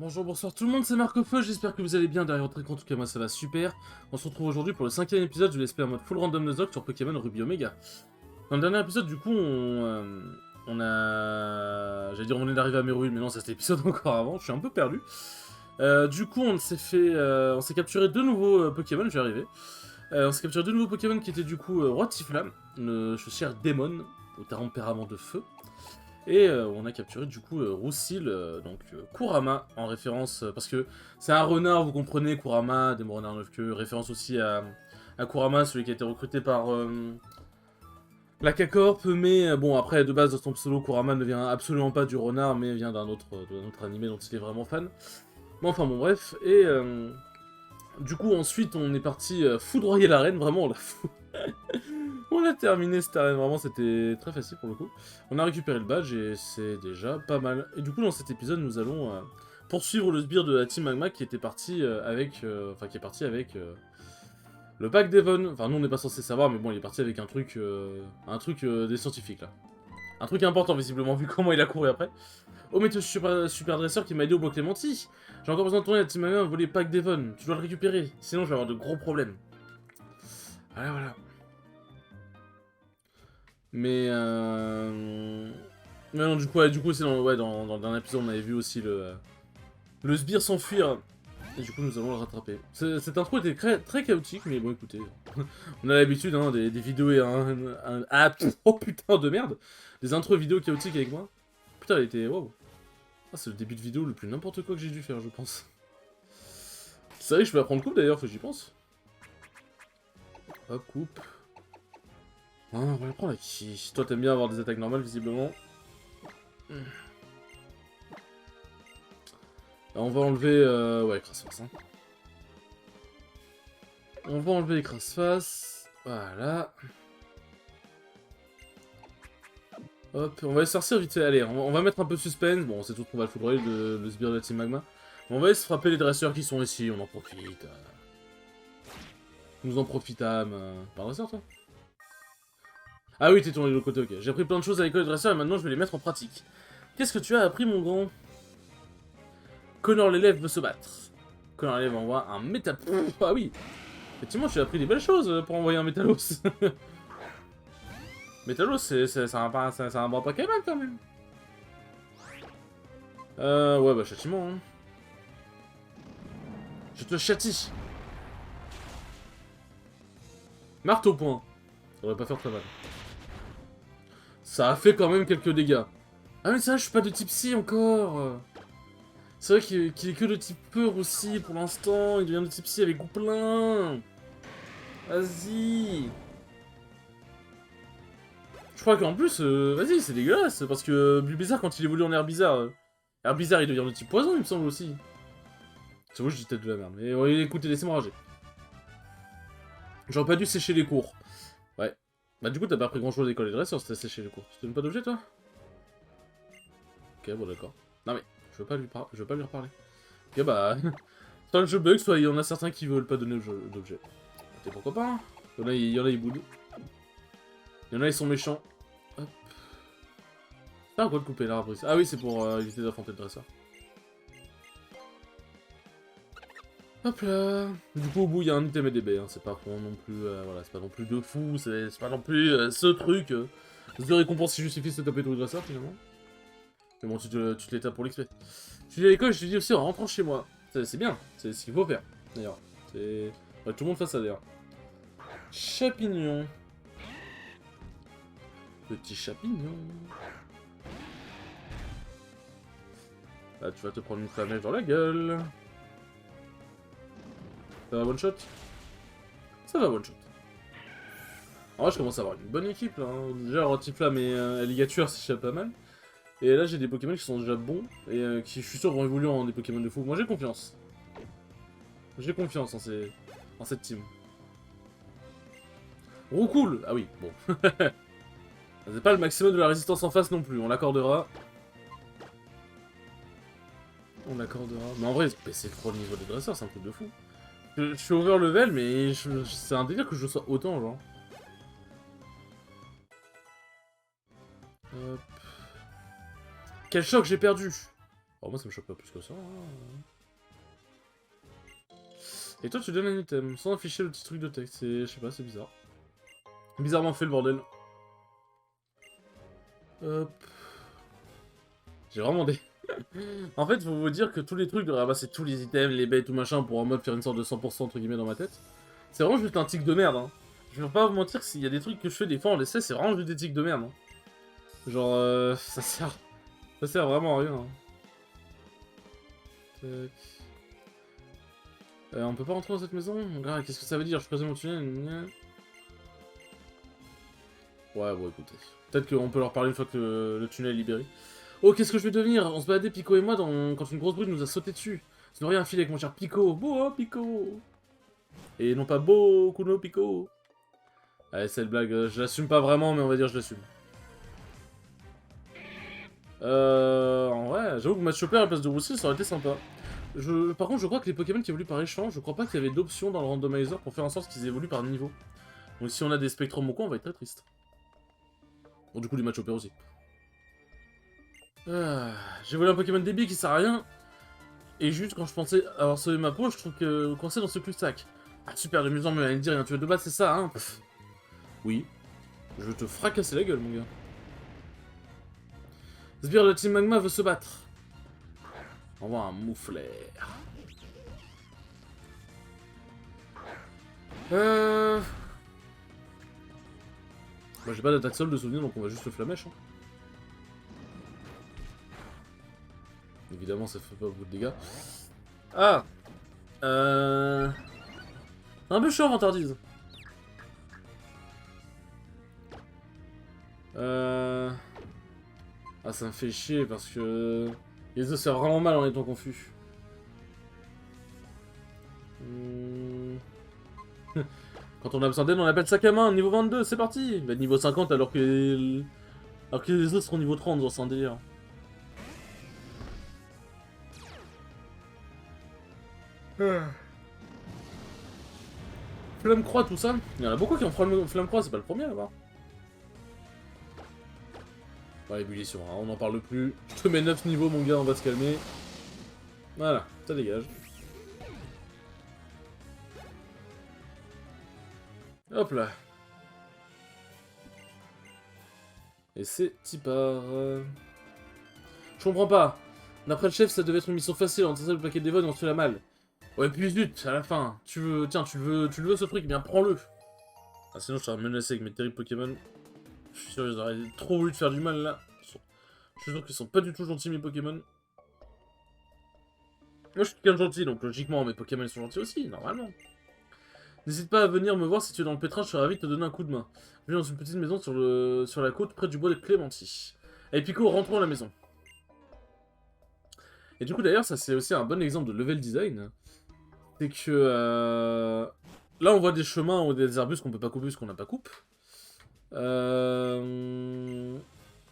Bonjour, bonsoir tout le monde, c'est Marco-Feu, j'espère que vous allez bien derrière votre écran, en tout cas moi ça va super. On se retrouve aujourd'hui pour le 5ème épisode, je l'espère en mode full random Nuzlocke sur Pokémon Ruby Omega. Dans le dernier épisode du coup on a... J'allais dire on est arrivé à Meruil, mais non c'est cet épisode encore avant, je suis un peu perdu. Du coup on s'est fait... on s'est capturé deux nouveaux Pokémon, je vais arriver. On s'est capturé deux nouveaux Pokémon qui étaient du coup Roi Tiflam, ce cher démon au tempérament de feu. Et on a capturé du coup Roussil, donc Kurama, en référence, parce que c'est un renard, vous comprenez, Kurama, des renards 9 queues, référence aussi à Kurama, celui qui a été recruté par la K-Corp, mais bon, après, de base, dans son pseudo, Kurama ne vient absolument pas du renard, mais vient d'un autre animé dont il est vraiment fan. Mais enfin, bon, bref, et du coup, ensuite, on est parti foudroyer l'arène, vraiment, on l'a fou. On a terminé cette arène, vraiment c'était très facile pour le coup. On a récupéré le badge et c'est déjà pas mal. Et du coup dans cet épisode nous allons poursuivre le sbire de la Team Magma qui était parti avec... qui est parti avec le pack d'Evon. Enfin nous on n'est pas censé savoir mais bon il est parti avec un truc des scientifiques là. Un truc important visiblement vu comment il a couru après. Oh mais super dresseur qui m'a aidé au bloc Clémenti. J'ai encore besoin de tourner la Team Magma voler le pack d'Evon. Tu dois le récupérer sinon je vais avoir de gros problèmes. Voilà voilà. Mais non, du coup, c'est dans le dernier épisode, on avait vu aussi le sbire s'enfuir. Et du coup, nous allons le rattraper. Cette intro était très chaotique, mais bon, écoutez. On a l'habitude, hein, des vidéos et oh putain de merde. Des intros vidéo chaotiques avec moi. Putain, elle était... Wow. Ah, c'est le début de vidéo le plus n'importe quoi que j'ai dû faire, je pense. C'est vrai que je peux la prendre coupe, d'ailleurs, faut que j'y pense. Hop, coupe. Ah, on va la prendre avec qui? Toi, t'aimes bien avoir des attaques normales, visiblement. On va enlever... ouais, crasse-face. Hein. On va enlever les crasse-face. Voilà. Hop, on va les sortir vite fait. Allez, on va mettre un peu de suspense. Bon, c'est tout qu'on va le foudroyer, le sbire de la Team Magma. On va aller se frapper les dresseurs qui sont ici, on en profite. Nous en profitâmes. Pas un dresseur, toi? Ah oui, t'es tourné de l'autre côté, ok. J'ai appris plein de choses à l'école de dresseur et maintenant je vais les mettre en pratique. Qu'est-ce que tu as appris, mon grand? Connor l'élève veut se battre. Connor l'élève envoie un métal... Ah oui. Effectivement, tu as appris des belles choses pour envoyer un Métalos. Métalos, c'est un bon Pokémon quand même. Ouais, bah châtiment. Hein. Je te châtie. Marteau point. Ça devrait pas faire très mal. Ça a fait quand même quelques dégâts. Ah mais ça, je suis pas de type psy encore. C'est vrai qu'il est que de type peur aussi pour l'instant. Il devient de type psy avec Gouplin. Vas-y. Je crois qu'en plus, vas-y, c'est dégueulasse, parce que Bulbizarre, quand il évolue en Air Bizarre, il devient de type poison, il me semble aussi. C'est vrai, je dis peut-être de la merde, mais ouais, écoutez, laissez-moi rager. J'aurais pas dû sécher les cours. Ouais. Bah du coup, t'as pas appris grand-chose à l'école des dresseurs, c'était sécher les cours. Tu te donnes pas d'objet, toi? Ok, bon, d'accord. Non mais, je veux pas lui reparler. Ok, bah... soit le jeu bug, soit il y en a certains qui veulent pas donner d'objet. Ok, pourquoi pas, hein. Il y en a, ils boudent. Il y en a, ils sont méchants. Hop. Ah, quoi de couper l'arbre ici? Ah oui, c'est pour éviter d'affronter le dresseur. Hop là. Du coup, au bout, il y a un item EDB, hein. C'est pas non plus, voilà, c'est pas non plus de fou, c'est pas non plus ce truc. De récompense qui justifie se taper tout le dresseur, finalement. Mais bon, tu te l'étapes pour l'XP. Je dis à l'école, je te dis aussi en rentrant chez moi. C'est bien, c'est ce qu'il faut faire, d'ailleurs. C'est... Ouais, tout le monde fasse ça, d'ailleurs. Chapignon. Petit chapignon. Là, tu vas te prendre une flamèche dans la gueule. Ça va one shot? Ça va one shot. En vrai, je commence à avoir une bonne équipe là. Hein. Déjà, Rotiflamme et Ligature, c'est déjà pas mal. Et là, j'ai des Pokémon qui sont déjà bons et qui, je suis sûr, vont évoluer en des Pokémon de fou. Moi, j'ai confiance. J'ai confiance en cette team. Roucoule! Ah oui, bon. C'est pas le maximum de la résistance en face non plus, on l'accordera. On l'accordera. Mais en vrai, c'est trop le niveau des dresseurs, c'est un truc de fou. Je suis over level, mais c'est un délire que je sois autant, genre. Hop. Quel choc j'ai perdu! Oh, moi ça me choque pas plus que ça. Hein. Et toi tu donnes un item, sans afficher le petit truc de texte, c'est... je sais pas, c'est bizarre. Bizarrement fait le bordel. Hop. J'ai vraiment des... En fait, faut vous dire que tous les trucs de ramasser tous les items, les baies, tout machin, pour en mode faire une sorte de 100% entre guillemets dans ma tête, c'est vraiment juste un tic de merde, hein. Je vais pas vous mentir, s'il y a des trucs que je fais des fois en l'essai, c'est vraiment juste des tics de merde, hein. Genre, ça sert vraiment à rien. Hein. Tac. On peut pas rentrer dans cette maison? Ah, qu'est-ce que ça veut dire? Je présume au tunnel. Ouais, bon, écoutez. Peut-être qu'on peut leur parler une fois que le tunnel est libéré. Oh, qu'est-ce que je vais devenir? On se baladait, Pico et moi, quand une grosse brute nous a sauté dessus. Ça n'aurait rien filé avec mon cher Pico. Beau, Pico! Et non pas beau, Kuno Pico. Allez, cette blague, je l'assume pas vraiment, mais on va dire je l'assume. En vrai, j'avoue que match choper à la place de Roussi, ça aurait été sympa. Par contre, je crois que les Pokémon qui évoluent par échange, je crois pas qu'il y avait d'option dans le randomizer pour faire en sorte qu'ils évoluent par niveau. Donc si on a des Spectrum ou quoi, on va être très triste. Bon, du coup, les match choper aussi. J'ai volé un Pokémon débile qui sert à rien. Et juste quand je pensais avoir sauvé ma peau, je trouve que coincé dans ce cul-de-sac. Ah super, le mutant me vient de dire rien, tu veux de base, c'est ça, hein? Pff. Oui. Je veux te fracasser la gueule, mon gars. Sbire de Team Magma veut se battre. Envoie un mouflaire. Moi j'ai pas d'attaque seule de souvenir, donc on va juste le flamèche. Hein. Évidemment, ça fait pas beaucoup de dégâts. Ah un peu chaud, vantardise. Ah, ça me fait chier parce que... Les os servent vraiment mal en étant confus. Quand on a besoin d'aide, on appelle sac à main, niveau 22, c'est parti. Bah, niveau 50 alors que les autres seront niveau 30, genre c'est un délire. Flamme croix, tout ça. Il y en a beaucoup qui ont flamme croix, c'est pas le premier à l'avoir. Ouais, ébullition, hein, on n'en parle plus. Je te mets 9 niveaux, mon gars, on va se calmer. Voilà, ça dégage. Hop là. Et c'est Tipar. Je comprends pas. D'après le chef, ça devait être une mission facile, on tient le paquet des votes et on se fait la malle. Ouais, puis zut, à la fin. Tu veux, tiens, tu le veux ce truc, eh bien prends-le. Ah, sinon je serais menacé avec mes terribles Pokémon. Je suis sûr qu'ils auraient trop voulu te faire du mal là. Je suis sûr qu'ils sont pas du tout gentils mes Pokémon. Moi je suis quelqu'un de gentil, donc logiquement mes Pokémon sont gentils aussi, normalement. N'hésite pas à venir me voir si tu es dans le pétrin, je serais ravi de te donner un coup de main. Je vis dans une petite maison sur la côte près du bois de Clémenty. Allez Pico, rentrons à la maison. Et du coup d'ailleurs ça c'est aussi un bon exemple de level design. C'est que là on voit des chemins ou des arbustes qu'on peut pas couper parce qu'on n'a pas coupe.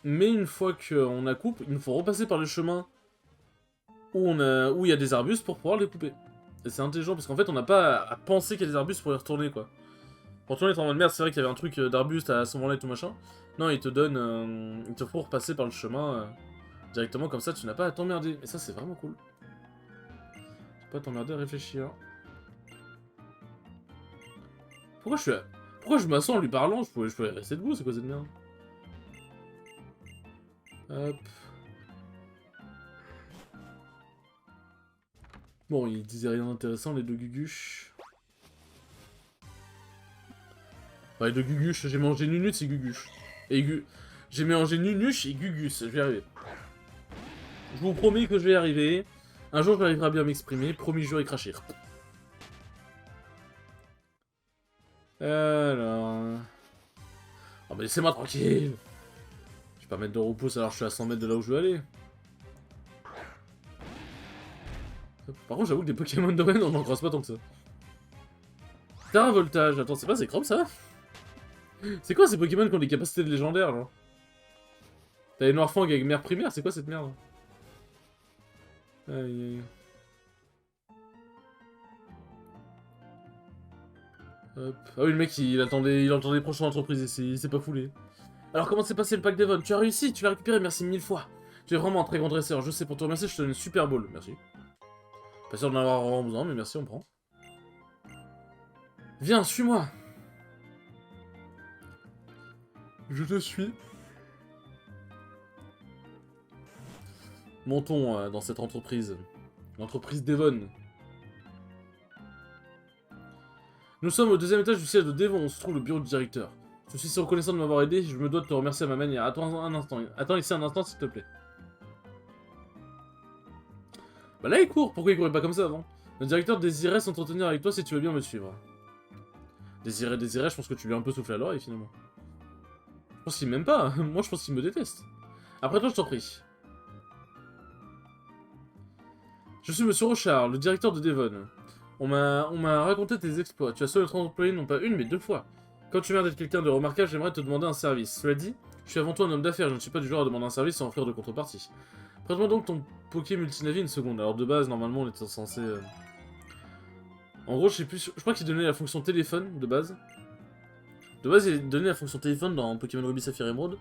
Mais une fois qu'on a coupe, il nous faut repasser par le chemin où il y a des arbustes pour pouvoir les couper. Et c'est intelligent parce qu'en fait on n'a pas à penser qu'il y a des arbustes pour y retourner quoi. Pour retourner, t'es en mode merde, c'est vrai qu'il y avait un truc d'arbuste à ce moment-là et tout machin. Non, il te donne. Il te faut repasser par le chemin directement comme ça, tu n'as pas à t'emmerder. Et ça, c'est vraiment cool. Tu n'as pas à t'emmerder à réfléchir. Pourquoi je suis là? Pourquoi je m'assois en lui parlant? Je pouvais rester debout, c'est quoi cette merde? Hop. Bon, il disait rien d'intéressant, les deux guguches. Ouais, les deux guguches, j'ai mangé Nunus et Guguche. J'ai mangé Nunus et Gugus, je vais y arriver. Je vous promets que je vais y arriver. Un jour, j'arriverai à bien m'exprimer. Promis, je vais cracher. Alors... Oh, mais laissez-moi tranquille. Je vais pas mettre de repousse alors je suis à 100 mètres de là où je veux aller. Par contre, j'avoue que des Pokémon de domaine, on n'en croise pas tant que ça. Terrain voltage. Attends, c'est pas c'est Chrome ça? C'est quoi ces Pokémon qui ont des capacités de légendaires, genre? T'as les Noirfang avec mère primaire, c'est quoi cette merde? Aïe aïe. Hop. Ah oui, le mec, il entendait les prochaines entreprises ici, il s'est pas foulé. Alors, comment s'est passé le pack Devon? Tu as réussi, tu l'as récupéré, merci 1000 fois. Tu es vraiment un très grand dresseur. Je sais, pour te remercier, je te donne une super bowl. Merci. Pas sûr d'en avoir vraiment besoin, mais merci, on prend. Viens, suis-moi. Je te suis. Montons dans cette entreprise. L'entreprise Devon. Nous sommes au 2e étage du siège de Devon, où se trouve le bureau du directeur. Je suis si reconnaissant de m'avoir aidé, je me dois de te remercier à ma manière. Attends un instant. Attends ici un instant, s'il te plaît. Bah là, il court. Pourquoi il courait pas comme ça avant? Le directeur désirait s'entretenir avec toi si tu veux bien me suivre. Désirait, je pense que tu lui as un peu soufflé à l'oreille, finalement. Je pense qu'il m'aime pas. Moi, je pense qu'il me déteste. Après toi, je t'en prie. Je suis Monsieur Rochard, le directeur de Devon. On m'a raconté tes exploits. Tu as sauvé notre employé non pas une, mais 2 fois. Quand tu viens d'être quelqu'un de remarquable, j'aimerais te demander un service. Cela dit, je suis avant tout un homme d'affaires, je ne suis pas du genre à demander un service sans offrir de contrepartie. Prête-moi donc ton Poké Multinavi une seconde. Alors de base, normalement, on était censé... En gros, je sais plus... Je crois qu'il donnait la fonction téléphone, de base. De base, il donnait la fonction téléphone dans Pokémon Ruby Saphir Emerald.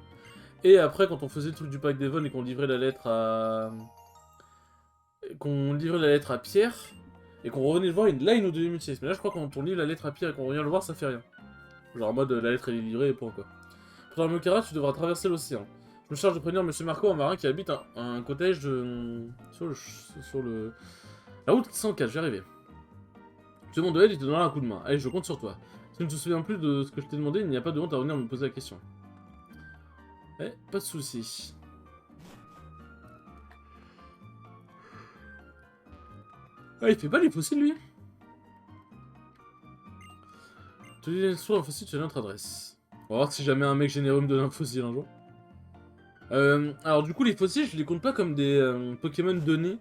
Et après, quand on faisait le truc du pack Devon et qu'on livrait la lettre à... Pierre, et qu'on revenait le voir, là il nous donnait multi. Mais là je crois que quand on livre la lettre à Pierre et qu'on revient le voir, ça fait rien. Genre en mode la lettre est livrée et point quoi. Pour la Mokara, tu devras traverser l'océan. Je me charge de prévenir Monsieur Marco, un marin qui habite un cottage de... sur le... La route 104, j'y arrivé. Tu demandes de l'aide, il te donnera un coup de main. Allez, je compte sur toi. Si tu ne te souviens plus de ce que je t'ai demandé, il n'y a pas de honte à revenir me poser la question. Eh, pas de soucis. Ah, il fait pas les fossiles, lui. Tu dis une source, un fossile, tu as notre adresse. On va voir si jamais un mec généreux me donne un fossile un jour. Alors du coup, les fossiles, je les compte pas comme des Pokémon donnés.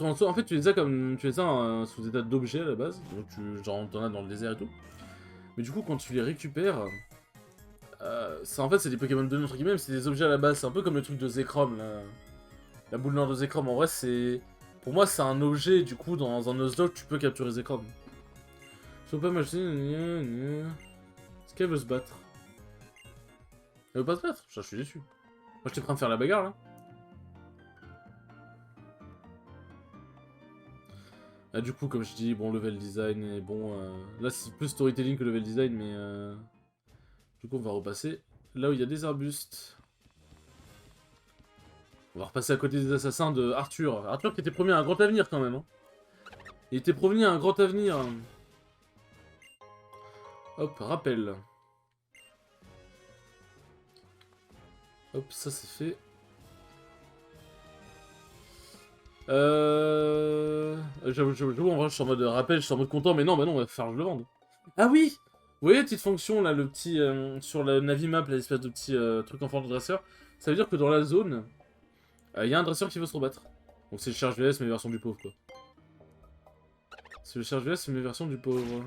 En fait, tu les as comme... Tu les as sous état d'objet à la base. Donc genre, t'en as dans le désert et tout. Mais du coup, quand tu les récupères... en fait, c'est des Pokémon donnés, entre guillemets, mais c'est des objets à la base. C'est un peu comme le truc de Zekrom, là. La boule noire de Zekrom. En vrai, c'est... Pour moi, c'est un objet, du coup, dans un Nuzlocke, tu peux capturer Zekrom. Je peux pas m'imaginer... Est-ce qu'elle veut se battre? Elle veut pas se battre? Je suis déçu. Moi, j'étais prêt à me faire la bagarre, là. Ah, du coup, comme je dis, bon, level design est bon... Là, c'est plus storytelling que level design, mais... Du coup, on va repasser là où il y a des arbustes. On va repasser à côté des assassins de Arthur. Arthur qui était promis à un grand avenir, quand même. Hein. Il était promis à un grand avenir. Hop, rappel. Hop, ça c'est fait. J'avoue, en vrai, je suis en mode rappel, je suis en mode content, mais non, bah non, on va faire je le vende. Ah oui! Vous voyez la petite fonction, là, le petit... sur la Navimap, l'espèce de petit truc en forme de dresseur. Ça veut dire que dans la zone, il y a un dresseur qui veut se rebattre. Donc c'est le Charge VS, mais version du pauvre, quoi. C'est le Charge VS, mais version du pauvre.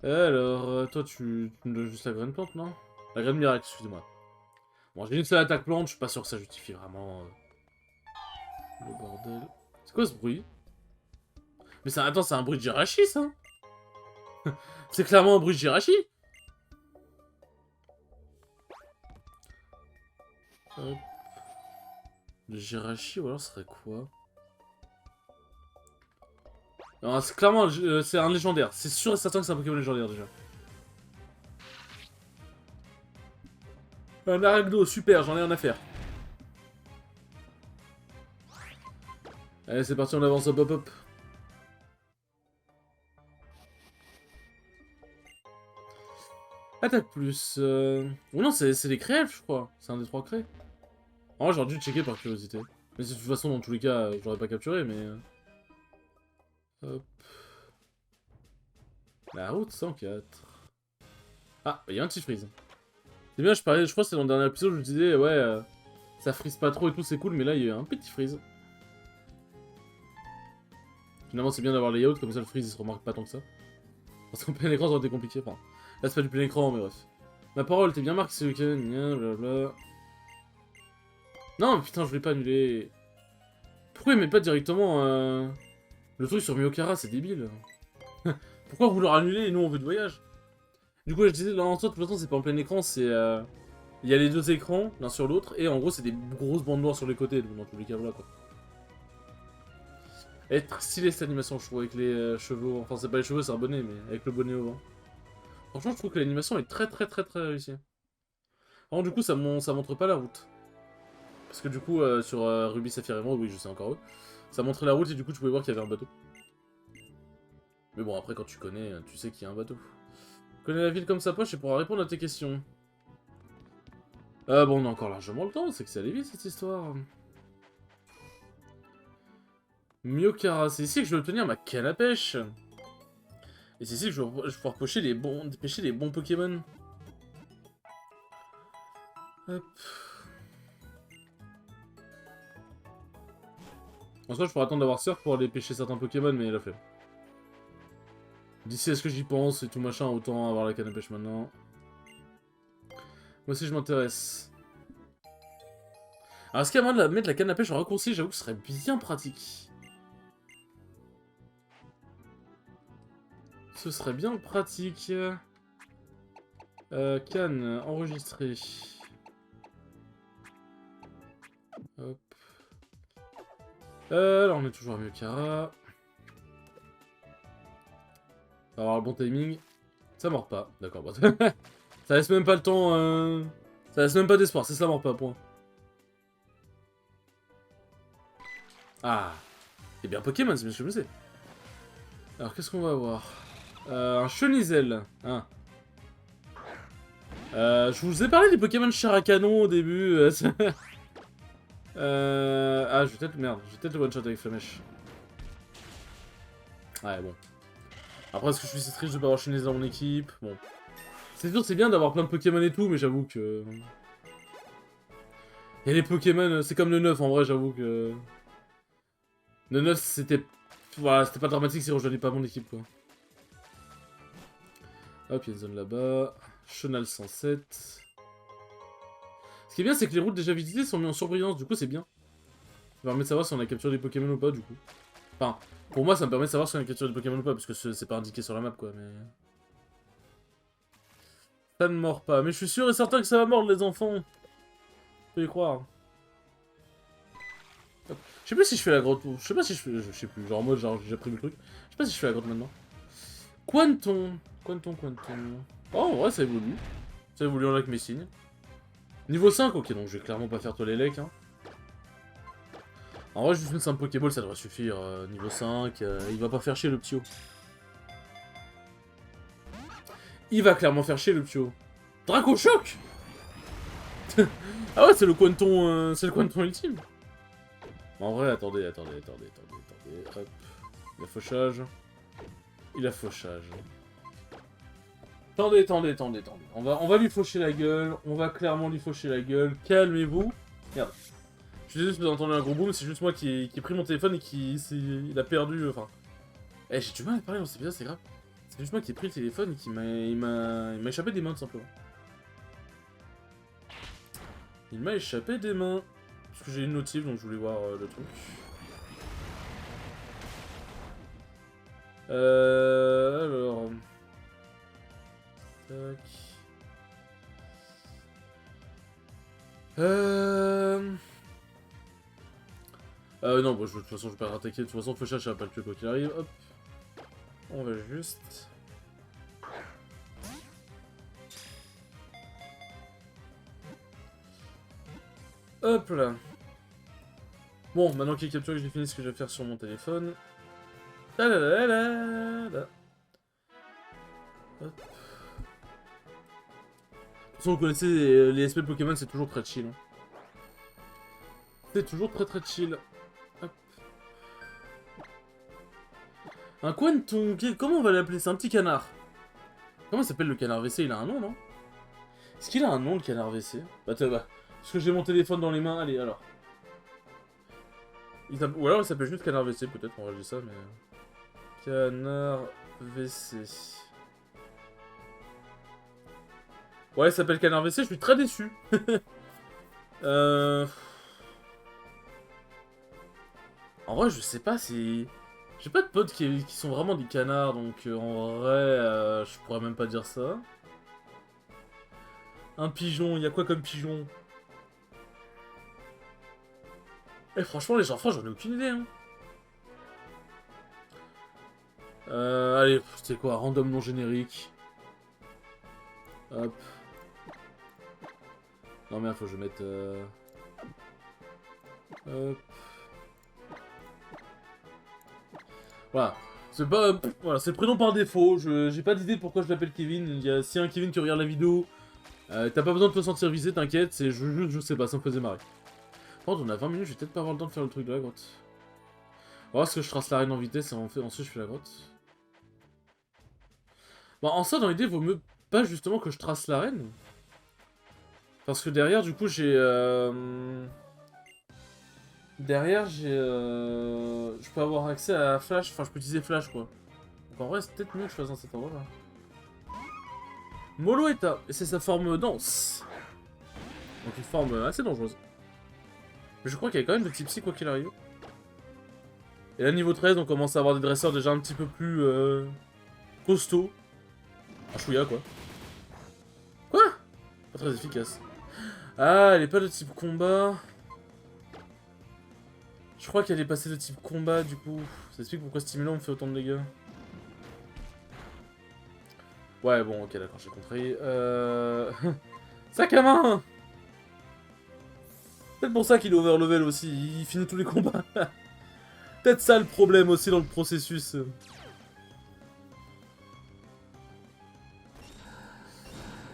Alors, toi, tu me donnes juste la graine plante, non? La graine miracle, excusez-moi. Bon, j'ai une seule attaque plante, je suis pas sûr que ça justifie vraiment... Le bordel... C'est quoi ce bruit? Mais ça, attends, c'est un bruit de Jirachi, ça? C'est clairement un bruit de Jirachi. Hop. Le Jirachi, ou alors ce serait quoi? Non, c'est clairement... c'est un légendaire. C'est sûr et certain que c'est un Pokémon légendaire, déjà. Un Arachno, super, j'en ai rien à faire. Allez, c'est parti, on avance, hop hop hop. Attaque plus... Oh non, c'est les crêpes, je crois. C'est un des 3 crêpes. En vrai, j'aurais dû checker par curiosité. Mais de toute façon, dans tous les cas, j'aurais pas capturé, mais... Hop. La route 104. Ah, il y a un petit freeze. C'est bien, je crois que c'était dans le dernier épisode où je disais, ouais, ça freeze pas trop et tout, c'est cool, mais là, il y a un petit freeze. Finalement, c'est bien d'avoir les layouts, comme ça, le freeze, il se remarque pas tant que ça. Parce qu'en plein écran, ça aurait été compliqué, enfin... Là, c'est pas du plein écran, mais bref. Ma parole, t'es bien marqué ce week-end, blablabla. Non, putain, je voulais pas annuler. Pourquoi il met pas directement le truc sur Miokara, c'est débile. Pourquoi vouloir annuler et nous on veut de voyage? Du coup, je disais, là, en soi, de toute façon, c'est pas en plein écran, c'est... Il y a les deux écrans, l'un sur l'autre, et en gros, c'est des grosses bandes noires sur les côtés, donc dans tous les cas, voilà, quoi. Elle est très stylée, cette animation, je trouve, avec les chevaux. Enfin, c'est pas les chevaux, c'est un bonnet, mais avec le bonnet au vent. Franchement, je trouve que l'animation est très, très, très, très réussie. Alors, du coup, ça montre pas la route. Parce que du coup, sur Ruby, Saphir et moi, oui, je sais encore eux, ça montrait la route, et du coup, tu pouvais voir qu'il y avait un bateau. Mais bon, après, quand tu connais, tu sais qu'il y a un bateau. Connais la ville comme sa poche et pourra répondre à tes questions. Bon, on a encore largement le temps, c'est que ça allait vite cette histoire. Myokara, c'est ici que je vais obtenir ma canne à pêche. Et c'est ici que je vais pouvoir pêcher les bons Pokémon. Hop. En soi, je pourrais attendre d'avoir Surf pour aller pêcher certains Pokémon, mais il a fait. D'ici à ce que j'y pense et tout machin, autant avoir la canne à pêche maintenant. Moi aussi, je m'intéresse. Alors, est-ce qu'il y a moyen de mettre la canne à pêche en raccourci? J'avoue que ce serait bien pratique. Ce serait bien pratique. Canne enregistrée. Hop. Là, on est toujours à Myokara. On va avoir le bon timing. Ça mord pas, d'accord. Bah, ça laisse même pas le temps. Ça laisse même pas d'espoir, c'est ça mord pas, point. Ah. C'est bien Pokémon, c'est bien ce que je sais. Alors, qu'est-ce qu'on va avoir? Un Chenizel. Hein. Je vous ai parlé des Pokémon chair à canon au début. Ah, je vais peut-être... Merde, je vais peut-être le one-shot avec Flamèche. Ouais, bon. Après, est-ce que je suis triste de pas avoir Chenizel dans mon équipe? Bon. C'est sûr, c'est bien d'avoir plein de Pokémon et tout, mais j'avoue que... Et les Pokémon, c'est comme le 9, en vrai, j'avoue que... Le 9, c'était... Voilà, c'était pas dramatique si on rejoignait pas mon équipe, quoi. Hop, il y a une zone là-bas. Chenal 107. Ce qui est bien, c'est que les routes déjà visitées sont mises en surbrillance, du coup, c'est bien. Ça permet de savoir si on a capturé des Pokémon ou pas, du coup. Enfin, pour moi, ça me permet de savoir si on a capturé des Pokémon ou pas, parce que c'est pas indiqué sur la map, quoi, mais... Ça ne mord pas, mais je suis sûr et certain que ça va mordre, les enfants. Faut y croire. Hop. Je sais plus si je fais la grotte ou... Je sais pas si je fais... Je sais plus, genre en mode, genre, j'ai déjà pris le truc. Je sais pas si je fais la grotte maintenant. Quanton. Quanton. Oh, en vrai, ça évolue. Ça évolue avec mes signes. Niveau 5, ok, donc je vais clairement pas faire toi les lecs, hein. En vrai, juste une simple Pokéball, ça devrait suffire. Niveau 5, il va pas faire chier le Ptio. Il va clairement faire chier le Ptio. Draco Choc. Ah ouais, c'est le Quanton ultime. En vrai, attendez. Hop. Il a fauchage. Attendez. On va lui faucher la gueule. On va clairement lui faucher la gueule. Calmez-vous. Merde. Je suis désolé si vous entendez un gros boom, c'est juste moi qui ai pris mon téléphone et il a perdu... Enfin... Eh, j'ai du mal à parler dans cet épisode, c'est grave. C'est juste moi qui ai pris le téléphone et il m'a échappé des mains, tout simplement. Il m'a échappé des mains. Parce que j'ai une notif, donc je voulais voir le truc. Alors... Tac... non, bah, de toute façon, je vais pas rattaquer. De toute façon, Fauchage, ça va pas le tuer quoi qu'il arrive. Hop. On va juste... Hop là. Bon, maintenant qu'il est capturé, j'ai fini ce que je vais faire sur mon téléphone. Hop. De toute façon, vous connaissez les SP Pokémon, c'est toujours très chill. Hein. C'est toujours très chill. Hop. Un Quanton, comment on va l'appeler? C'est un petit canard. Comment s'appelle le canard WC? Il a un nom, non? Est-ce qu'il a un nom, le canard WC? Bah, parce que j'ai mon téléphone dans les mains, allez, alors. Ou alors il s'appelle juste canard WC, peut-être, on va dire ça, mais... Canard WC... Ouais, il s'appelle Canard WC, je suis très déçu. En vrai, je sais pas si... J'ai pas de potes qui sont vraiment des canards, donc en vrai, je pourrais même pas dire ça. Un pigeon, il y a quoi comme pigeon? Eh, franchement, les enfants, j'en ai aucune idée, hein. Allez, c'était quoi? Random non générique. Hop. Non, mais faut que je mette... Hop. Voilà. C'est pas... Voilà, c'est le prénom par défaut. J'ai pas d'idée pourquoi je l'appelle Kevin. S'il y a un Kevin qui regarde la vidéo, t'as pas besoin de te sentir visé, t'inquiète. C'est je sais pas, ça me faisait marrer. Par contre, on a 20 minutes, je vais peut-être pas avoir le temps de faire le truc de la grotte. On va voir ce que je trace l'arène en vitesse et ensuite je fais la grotte. Bon, en ça, dans l'idée, vaut mieux pas justement que je trace l'arène. Parce que derrière, du coup, j'ai... Derrière, j'ai... Je peux avoir accès à Flash, enfin, je peux utiliser Flash, quoi. Donc en vrai, c'est peut-être mieux que je fasse dans cet endroit-là. Moloeta, et c'est sa forme dense. Donc une forme assez dangereuse. Mais je crois qu'il y a quand même de petits psy, quoi qu'il arrive. Et là, niveau 13, on commence à avoir des dresseurs déjà un petit peu plus... costauds. Un chouïa, quoi. Quoi? Pas très efficace. Ah, elle est pas de type combat. Je crois qu'elle est passée de type combat, du coup. Ça explique pourquoi Stimulant me fait autant de dégâts. Ouais, bon, ok, d'accord, j'ai compris. Sac à main! Peut-être pour ça qu'il est overlevel aussi, il finit tous les combats. Peut-être ça le problème aussi dans le processus.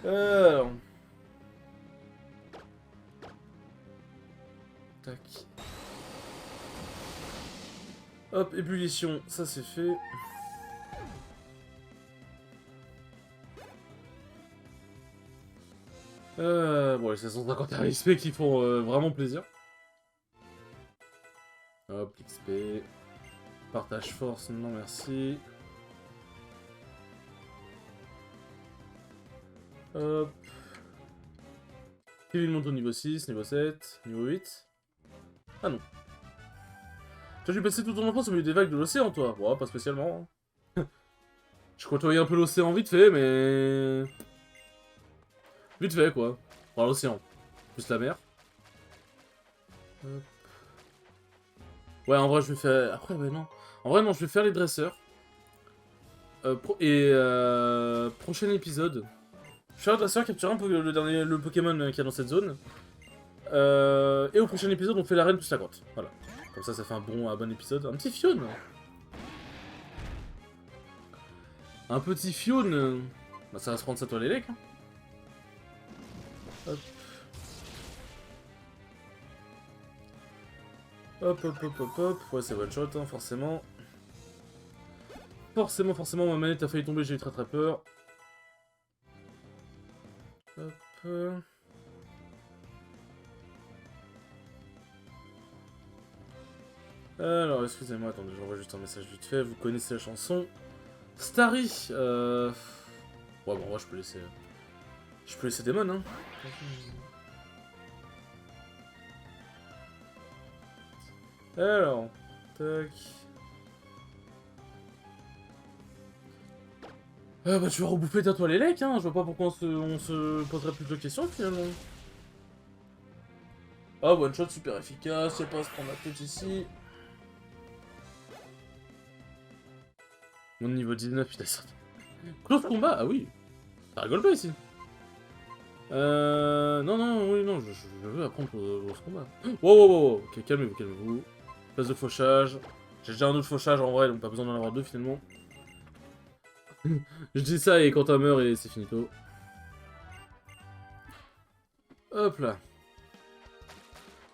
Alors... Tac. Hop, ébullition, ça c'est fait. Bon, les 750 XP qui font vraiment plaisir. Hop, XP. Partage force, non merci. Hop. Kevin monte au niveau 6, niveau 7, niveau 8. Ah non. Tu as dû passer toute ton enfance au milieu des vagues de l'océan, toi? Bon, pas spécialement. Hein. Je côtoyais un peu l'océan vite fait, mais... Vite fait, quoi. Enfin, l'océan. Plus la mer. Hop. Ouais, en vrai, je vais faire... Après, ouais, non. En vrai, non, je vais faire les dresseurs. Prochain épisode. Je vais faire le dresseur, capturer un peu le Pokémon qu'il y a dans cette zone. Et au prochain épisode, on fait l'arène plus la grotte. Voilà. Comme ça fait un bon épisode. Un petit Fion. Un petit Fion. Bah, ça va se prendre sa toile élec. Hein. Hop. Hop, hop, hop, hop, hop. Ouais, c'est one shot, hein, forcément. Forcément, ma manette a failli tomber, j'ai eu très très peur. Hop. Alors, excusez-moi, attendez, j'envoie juste un message vite fait. Vous connaissez la chanson Starry. Ouais, bon, moi, je peux laisser... Je peux laisser Demon, hein. Alors, tac. Bah tu vas rebouffer ta toile élec, hein. Je vois pas pourquoi on se poserait plus de questions, finalement. Ah, one shot super efficace, y'a pas à se prendre la tête ici. Mon niveau 19, putain, ça... Close combat, ah oui. Ça rigole pas ici. Non, oui, non, je veux apprendre ce combat. Wow, ok, calmez-vous. Phase de fauchage. J'ai déjà un autre fauchage en vrai, donc pas besoin d'en avoir deux finalement. Je dis ça et quand t'as meurt et c'est finito. Hop là.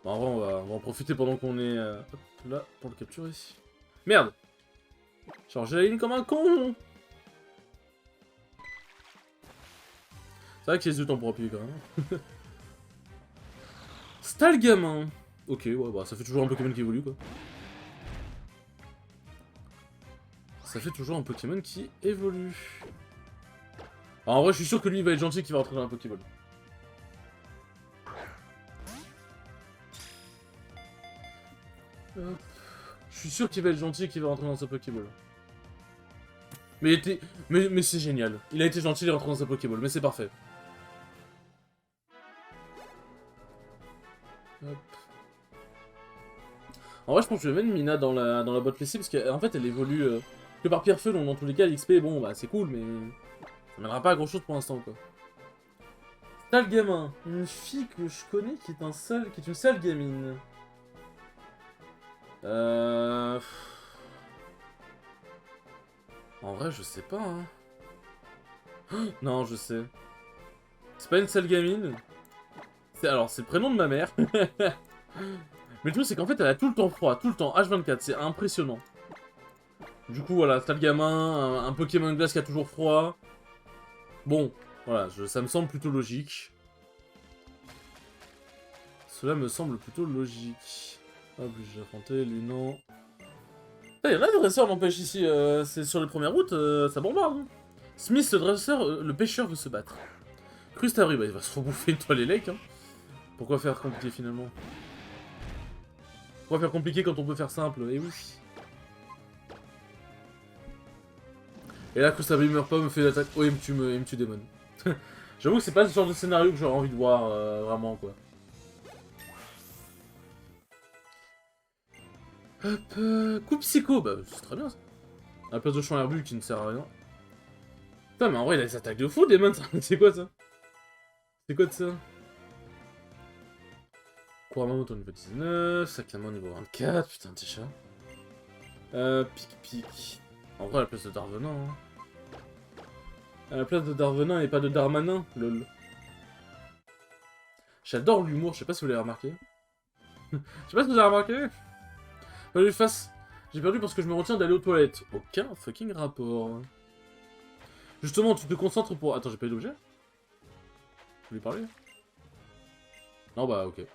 Bon, en vrai, on va en profiter pendant qu'on est là pour le capturer. Merde. Chargé la ligne comme un con. C'est vrai qu'il y a du temps pour appuyer quand même. Stalgamin. Ok, ouais, bah ça fait toujours un Pokémon qui évolue quoi. Ça fait toujours un Pokémon qui évolue. Alors, en vrai, je suis sûr que lui il va être gentil qui va rentrer dans un Pokéball. Hop. Je suis sûr qu'il va être gentil et qu'il va rentrer dans sa Pokéball. Mais c'est génial. Il a été gentil, il est rentré dans sa Pokéball, mais c'est parfait. En vrai, je pense que je vais mettre Mina dans la boîte PC, parce qu'en fait, elle évolue que par pierre-feu, donc dans tous les cas, l'XP, bon, bah c'est cool, mais ça mènera pas à grand-chose pour l'instant, quoi. Sale gamin. Une fille que je connais qui est une sale gamine. En vrai, je sais pas, hein. Non, je sais. C'est pas une sale gamine. Alors, c'est le prénom de ma mère. Mais le truc, c'est qu'en fait, elle a tout le temps froid, tout le temps, H24, c'est impressionnant. Du coup, voilà, sale gamin, un Pokémon glace qui a toujours froid. Bon, voilà, ça me semble plutôt logique. Cela me semble plutôt logique. Hop, j'ai affronté, lui non. Il y en a des dresseurs, n'empêche, ici. C'est sur les premières routes, ça bombarde. Hein. Smith, le dresseur, le pêcheur veut se battre. Crustabri, bah il va se rebouffer une toile élec. Hein. Pourquoi faire compliqué finalement? Pourquoi faire compliqué quand on peut faire simple? Eh oui. Et là, Crustabri meurt pas, me fait l'attaque. Oh, il me tue Démon. J'avoue que c'est pas ce genre de scénario que j'aurais envie de voir, vraiment, quoi. Hop, coup psycho, bah c'est très bien ça. À la place de champ herbu qui ne sert à rien. Putain, mais en vrai, il a des attaques de fou, Démon, c'est quoi ça? C'est quoi de ça? Kuramamoto niveau 19, Sakama niveau 24, putain, t'es chat. Pic. En vrai, à la place de Darvenin. Hein. À la place de Darvenin et pas de Darmanin, lol. J'adore l'humour, je sais pas si vous l'avez remarqué. Je sais pas si vous avez remarqué. Fallait face. J'ai perdu parce que je me retiens d'aller aux toilettes. Aucun fucking rapport. Justement, tu te concentres pour... Attends, j'ai pas eu d'objet? Tu lui parler? Non, bah, ok.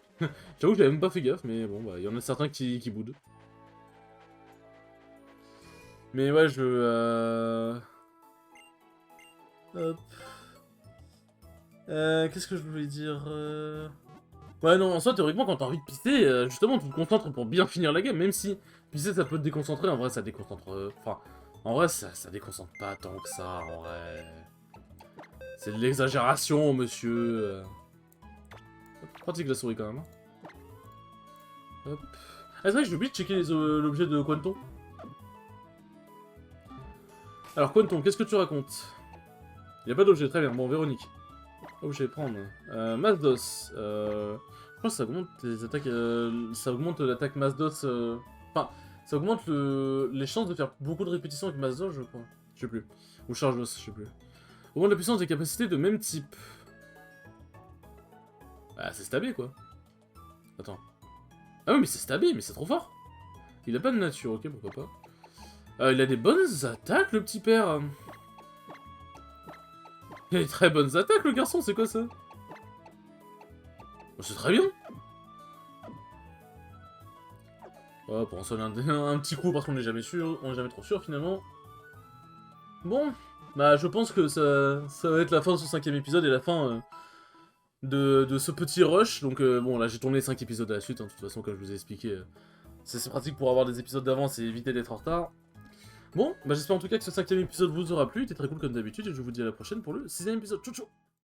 J'avoue que j'avais même pas fait gaffe, mais bon, bah, il y en a certains qui boudent. Mais ouais, Hop. Qu'est-ce que je voulais dire Ouais, non, en soi, théoriquement, quand t'as envie de pisser, justement, tu te concentres pour bien finir la game, même si pisser, ça peut te déconcentrer, en vrai, ça déconcentre... Enfin, en vrai, ça déconcentre pas tant que ça, en vrai... C'est de l'exagération, monsieur... Pratique la souris, quand même. Hein. Hop. Ah, c'est vrai que j'ai oublié de checker l'objet de Quanton. Alors, Quanton, qu'est-ce que tu racontes? Il a pas d'objet, très bien. Bon, Véronique. Objet, prendre. Masdos. Je pense que ça augmente les attaques... ça augmente l'attaque Masdos... Enfin, ça augmente les chances de faire beaucoup de répétitions avec Masdos, je crois. Je sais plus. Ou Chargeos, je sais plus. Augmente la puissance des capacités de même type. Bah, c'est stabé, quoi. Attends. Ah oui, mais c'est stabé, mais c'est trop fort. Il a pas de nature, ok, pourquoi pas. Il a des bonnes attaques, le petit père. Il a des très bonnes attaques, le garçon, c'est quoi ça? C'est très bien. Ouais, pour en sonner un petit coup, parce qu'on n'est jamais sûr, on est jamais trop sûr, finalement. Bon, bah, je pense que ça va être la fin de ce 5ème épisode et la fin de ce petit rush. Donc, bon, là, j'ai tourné 5 épisodes à la suite, hein, de toute façon, comme je vous ai expliqué. C'est pratique pour avoir des épisodes d'avance et éviter d'être en retard. Bon, bah j'espère en tout cas que ce 5ème épisode vous aura plu, c'était très cool comme d'habitude, et je vous dis à la prochaine pour le 6ème épisode. Ciao ciao.